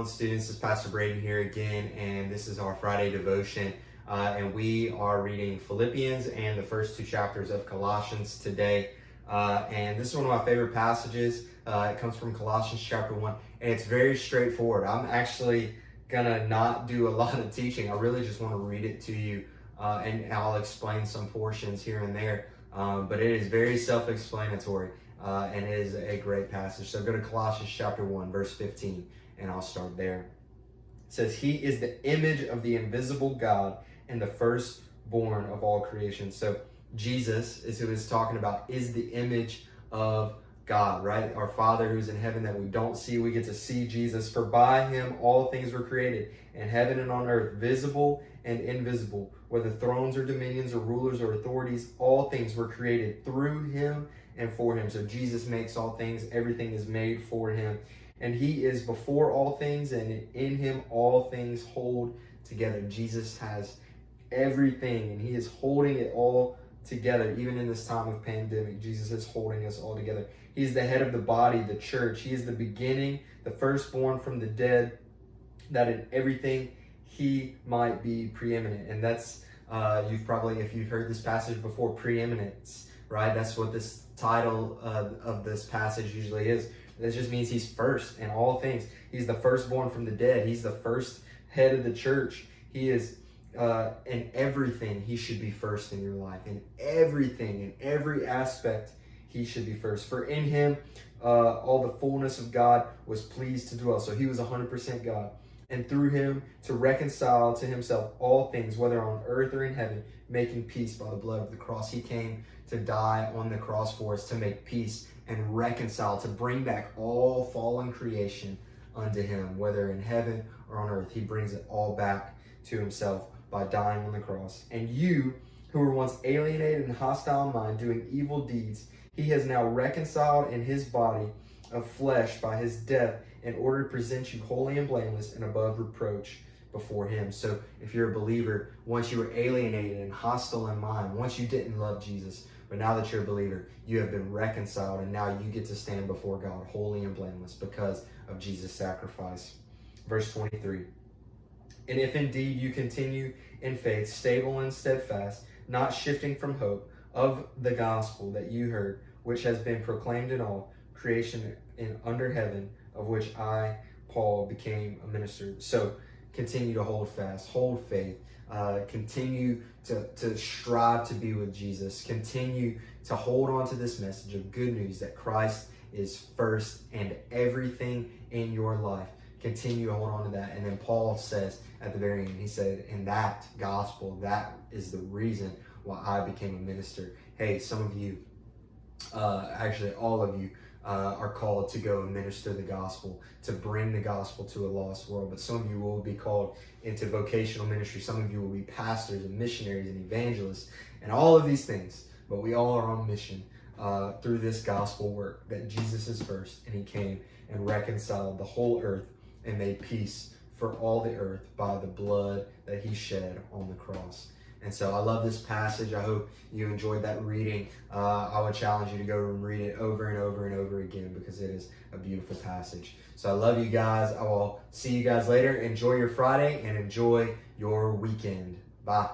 on, students? This is Pastor Braden here again, and this is our Friday devotion. And we are reading Philippians and the first two chapters of Colossians today. And this is one of my favorite passages. It comes from Colossians chapter 1, and it's very straightforward. I'm actually gonna not do a lot of teaching. I really just want to read it to you, and I'll explain some portions here and there. But it is very self-explanatory. And it is a great passage. So go to Colossians chapter 1, verse 15, and I'll start there. It says, He is the image of the invisible God and the firstborn of all creation. So Jesus is who it's talking about, is the image of God, right? Our Father who's in heaven that we don't see, we get to see Jesus. For by him all things were created, in heaven and on earth, visible and invisible, whether thrones or dominions or rulers or authorities, all things were created through him and for him. So Jesus makes all things, everything is made for him. And he is before all things, and in him all things hold together. Jesus has everything, and he is holding it all together. Even in this time of pandemic, Jesus is holding us all together. He's the head of the body, the church. He is the beginning, the firstborn from the dead, that in everything he might be preeminent. And that's, you've probably, if you've heard this passage before, preeminence, right? That's what this title of this passage usually is. This just means he's first in all things. He's the firstborn from the dead. He's the first head of the church. He is in everything. He should be first in your life. In everything, in every aspect, he should be first. For in him, all the fullness of God was pleased to dwell. So he was 100% God. And through him to reconcile to himself all things, whether on earth or in heaven, making peace by the blood of the cross. He came to die on the cross for us, to make peace and reconcile, to bring back all fallen creation unto him, whether in heaven or on earth. He brings it all back to himself by dying on the cross. And you, who were once alienated and hostile in mind, doing evil deeds, he has now reconciled in his body of flesh by his death, in order to present you holy and blameless and above reproach before him. So if you're a believer, once you were alienated and hostile in mind, once you didn't love Jesus, but now that you're a believer, you have been reconciled, and now you get to stand before God holy and blameless because of Jesus' sacrifice. Verse 23, and if indeed you continue in faith, stable and steadfast, not shifting from hope of the gospel that you heard, which has been proclaimed in all creation in under heaven, of which I, Paul, became a minister. So continue to hold fast, hold faith, continue to strive to be with Jesus, continue to hold on to this message of good news that Christ is first and everything in your life. Continue to hold on to that. And then Paul says at the very end, he said, in that gospel, that is the reason why I became a minister. Hey, some of you, actually all of you, are called to go and minister the gospel, to bring the gospel to a lost world. But some of you will be called into vocational ministry. Some of you will be pastors and missionaries and evangelists and all of these things. But we all are on mission through this gospel work, that Jesus is first, and he came and reconciled the whole earth and made peace for all the earth by the blood that he shed on the cross. And so I love this passage. I hope you enjoyed that reading. I would challenge you to go and read it over and over and over again, because it is a beautiful passage. So I love you guys. I will see you guys later. Enjoy your Friday and enjoy your weekend. Bye.